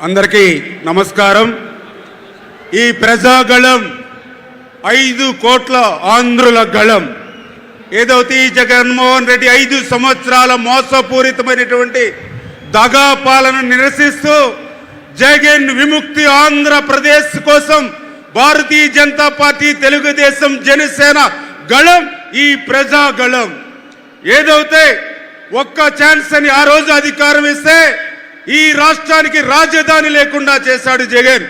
అందరికీ నమస్కారం. ఈ ప్రజాగళం 5 కోట్ల ఆంధ్రుల గళం. ఏదైతే ఈ జగన్మోహన్ రెడ్డి 5 సంవత్సరాల మోసపూరితమైనటువంటి దగా పాలన నిరసిస్తూ జగన్ విముక్తి ఆంధ్రప్రదేశ్ కోసం భారతీయ జనతా పార్టీ, తెలుగుదేశం, జనసేన గళం ఈ ప్రజాగళం. ఏదైతే ఒక్క ఛాన్స్ అని ఆ రోజు అధికారం ఇస్తే ఈ రాష్ట్రానికి రాజధాని లేకుండా చేశాడు జగన్.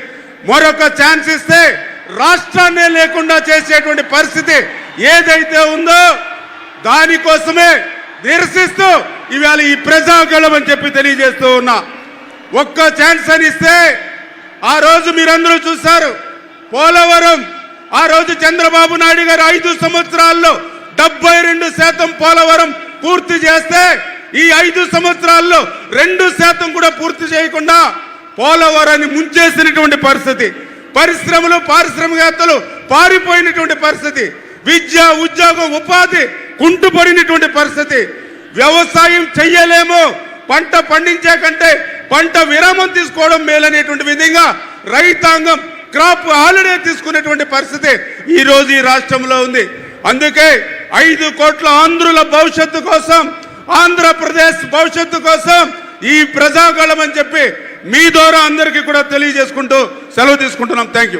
మరొక ఛాన్స్ ఇస్తే రాష్ట్రాన్నే లేకుండా చేసేటువంటి పరిస్థితి ఏదైతే ఉందో దానికోసమే నిరసిస్తూ ఇవాళ ఈ ప్రజాగళం అని చెప్పి తెలియజేస్తూ ఉన్నా. ఒక్క ఛాన్స్ అని ఇస్తే ఆ రోజు మీరందరూ చూశారు. పోలవరం ఆ రోజు చంద్రబాబు నాయుడు గారు 5 సంవత్సరాల్లో 72% పోలవరం పూర్తి చేస్తే ఈ 5 సంవత్సరాల్లో 2% కూడా పూర్తి చేయకుండా పోలవరాన్ని ముంచేసినటువంటి పరిస్థితి. పరిశ్రమలు, పారిశ్రామికవేత్తలు పారిపోయినటువంటి పరిస్థితి. విద్య, ఉద్యోగం, ఉపాధి కుంటుపడినటువంటి పరిస్థితి. వ్యవసాయం చెయ్యలేము, పంట పండించే కంటే పంట విరామం తీసుకోవడం మేలనేటువంటి విధంగా రైతాంగం క్రాప్ హాలిడే తీసుకునేటువంటి పరిస్థితి ఈ రోజు ఈ రాష్ట్రంలో ఉంది. అందుకే 5 కోట్ల ఆంధ్రుల భవిష్యత్తు కోసం, ఆంధ్రప్రదేశ్ భవిష్యత్తు కోసం ఈ ప్రజాగళం అని చెప్పి మీ ద్వారా అందరికీ కూడా తెలియజేసుకుంటూ సెలవు తీసుకుంటున్నాం. థ్యాంక్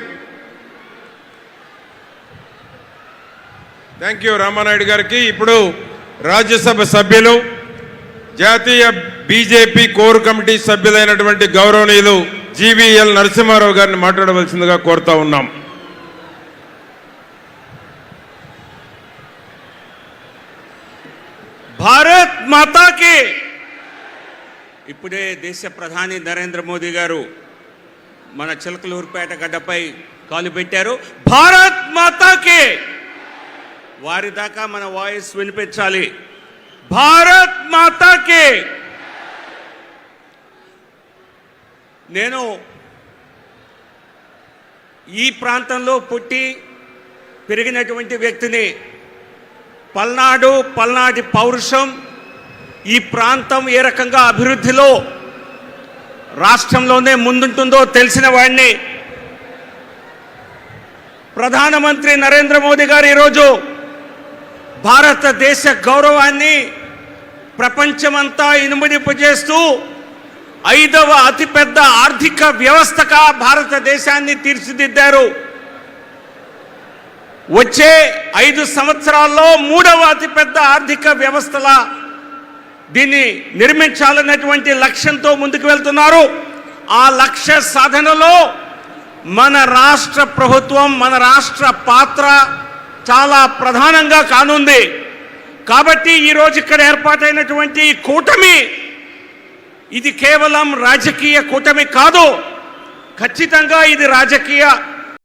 యూ రామానాయుడు గారికి. ఇప్పుడు రాజ్యసభ సభ్యులు, జాతీయ బీజేపీ కోర్ కమిటీ సభ్యులైనటువంటి గౌరవనీయులు జీవీఎల్ నరసింహారావు గారిని మాట్లాడవలసిందిగా కోరుతా ఉన్నాం. భారత్ మాతాకి. ఇప్పుడే దేశ ప్రధాని నరేంద్ర మోదీ గారు మన చిలకలూరుపేట గడ్డపై కాలు పెట్టారు. భారత్ మాతాకి. వారి దాకా మన వాయిస్ వినిపించాలి. భారత్ మాతాకి. నేను ఈ ప్రాంతంలో పుట్టి పెరిగినటువంటి వ్యక్తిని. పల్నాటి పౌరుషం, ఈ ప్రాంతం ఏ రకంగా అభివృద్ధిలో రాష్ట్రంలోనే ముందుంటుందో తెలిసిన వాడిని. ప్రధానమంత్రి నరేంద్ర మోదీ గారు ఈరోజు భారతదేశ గౌరవాన్ని ప్రపంచమంతా ఇనుమడింపజేస్తూ 5వ అతిపెద్ద ఆర్థిక వ్యవస్థగా భారతదేశాన్ని తీర్చిదిద్దారు. వచ్చే 5 సంవత్సరాల్లో 3వ అతిపెద్ద ఆర్థిక వ్యవస్థలా దీన్ని నిర్మించాలన్నటువంటి లక్ష్యంతో ముందుకు వెళ్తున్నారు. ఆ లక్ష్య సాధనలో మన రాష్ట్ర ప్రభుత్వం, మన రాష్ట్ర పాత్ర చాలా ప్రధానంగా కానుంది. కాబట్టి ఈరోజు ఇక్కడ ఏర్పాటైనటువంటి కూటమి ఇది కేవలం రాజకీయ కూటమి కాదు, ఖచ్చితంగా ఇది రాజకీయ